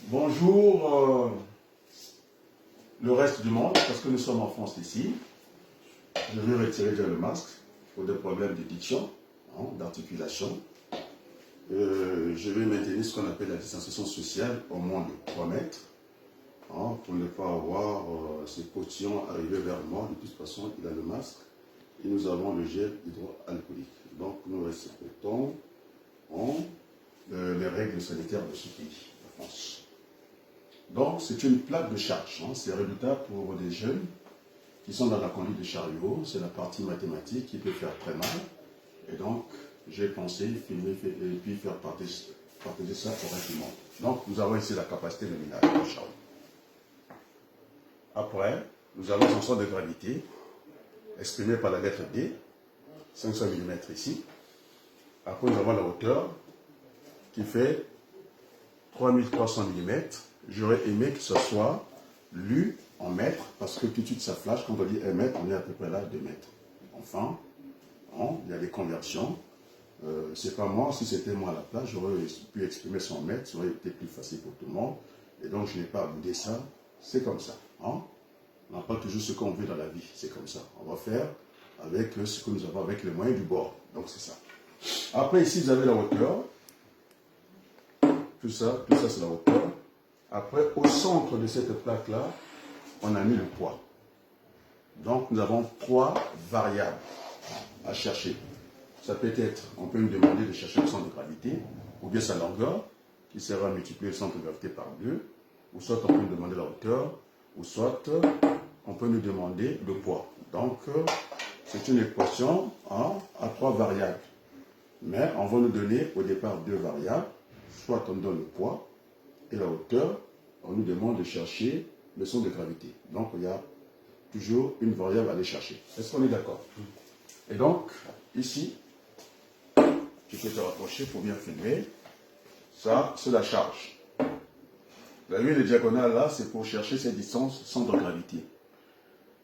Bonjour le reste du monde, parce que nous sommes en France ici. Je vais retirer déjà le masque pour des problèmes de diction, d'articulation. Je vais maintenir ce qu'on appelle la distanciation sociale au moins de 3 mètres, pour ne pas avoir ce potillon arrivé vers moi. De toute façon, il a le masque et nous avons le gel hydroalcoolique. Donc nous respectons les règles sanitaires de ce pays, la France. Donc c'est une plaque de charge, c'est redoutable pour des jeunes qui sont dans la conduite de chariot, c'est la partie mathématique qui peut faire très mal. Et donc j'ai pensé filmer et puis faire partager ça correctement. Donc nous avons ici la capacité nominale du chariot. Après, nous avons son centre de gravité exprimé par la lettre D, 500 mm ici. Après nous avons la hauteur qui fait 3300 mm. J'aurais aimé que ce soit lu en mètres, parce que tout de suite ça flash, quand on dit 1 mètre, on est à peu près là 2 mètres. Enfin, il y a des conversions. C'est pas moi, si c'était moi à la place, j'aurais pu exprimer 100 mètres, ça aurait été plus facile pour tout le monde. Et donc je n'ai pas boudé ça, c'est comme ça. On n'a pas toujours ce qu'on veut dans la vie, c'est comme ça. On va faire avec ce que nous avons, avec les moyens du bord. Donc c'est ça. Après ici, vous avez la hauteur. Tout ça c'est la hauteur. Après, au centre de cette plaque-là, on a mis le poids. Donc, nous avons 3 variables à chercher. Ça peut être, on peut nous demander de chercher le centre de gravité, ou bien sa longueur, qui sera multiplié le centre de gravité par 2, ou soit on peut nous demander la hauteur, ou soit on peut nous demander le poids. Donc, c'est une équation à 3 variables. Mais on va nous donner au départ 2 variables, soit on donne le poids, et la hauteur, on nous demande de chercher le centre de gravité. Donc, il y a toujours une variable à aller chercher. Est-ce qu'on est d'accord? Et donc, ici, tu peux te rapprocher pour bien filmer. Ça, c'est la charge. La ligne diagonale, là, c'est pour chercher ces distances centre de gravité.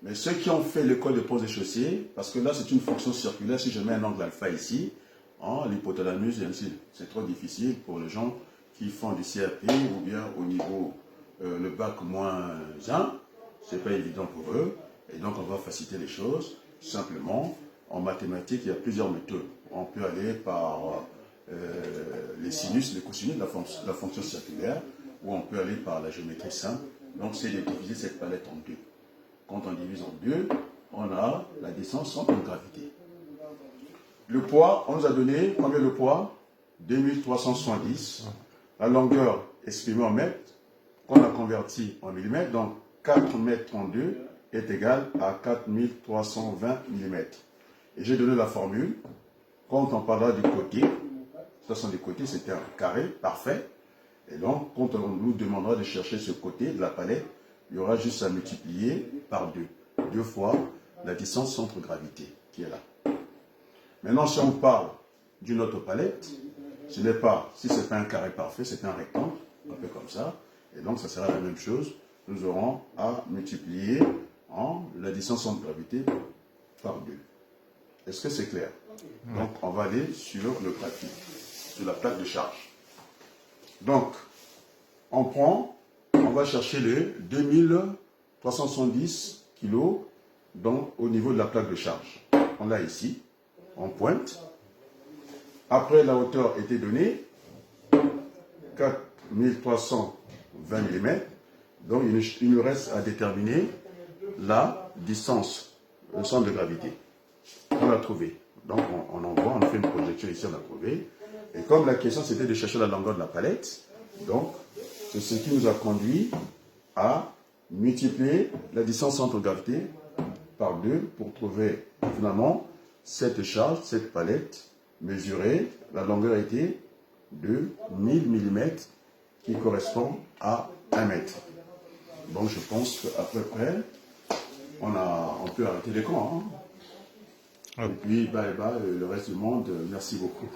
Mais ceux qui ont fait l'école de pose et chaussée, parce que là, c'est une fonction circulaire, si je mets un angle alpha ici, l'hypothalamus, c'est trop difficile pour les gens qui font du CAP ou bien au niveau le bac -1, c'est pas évident pour eux, et donc on va faciliter les choses. Simplement, en mathématiques, il y a plusieurs méthodes. On peut aller par les sinus, les cosinus de la fonction circulaire, ou on peut aller par la géométrie simple. Donc c'est de diviser cette palette en deux. Quand on divise en deux, on a la distance centre de gravité. Le poids, on nous a donné combien le poids? 2370. La longueur exprimée en mètres, qu'on a converti en millimètres, donc 4 mètres 32 est égal à 4320 mm. Et j'ai donné la formule. Quand on parlera du côté, de toute façon des côtés c'était un carré, parfait. Et donc, quand on nous demandera de chercher ce côté de la palette, il y aura juste à multiplier par 2. 2 fois la distance centre-gravité qui est là. Maintenant, si on parle d'une autre palette, ce n'est pas, si ce n'est pas un carré parfait, c'est un rectangle, un peu comme ça. Et donc, ça sera la même chose. Nous aurons à multiplier la distance centre-gravité par 2. Est-ce que c'est clair? Donc, on va aller sur le graphique, sur la plaque de charge. Donc, on va chercher les 2370 kg au niveau de la plaque de charge. On l'a ici, on pointe. Après, la hauteur était donnée, 4320 mm. Donc, il nous reste à déterminer la distance, le centre de gravité. On l'a trouvé. Donc, on envoie, on fait une projection ici, on l'a trouvé. Et comme la question, c'était de chercher la longueur de la palette, donc, c'est ce qui nous a conduit à multiplier la distance centre de gravité par 2 pour trouver, finalement, cette charge, cette palette mesurée. La longueur était de 1000 mm qui correspond à 1 mètre. Donc, je pense qu'à peu près, on peut arrêter l'écran. Et puis, bye bye, le reste du monde, merci beaucoup.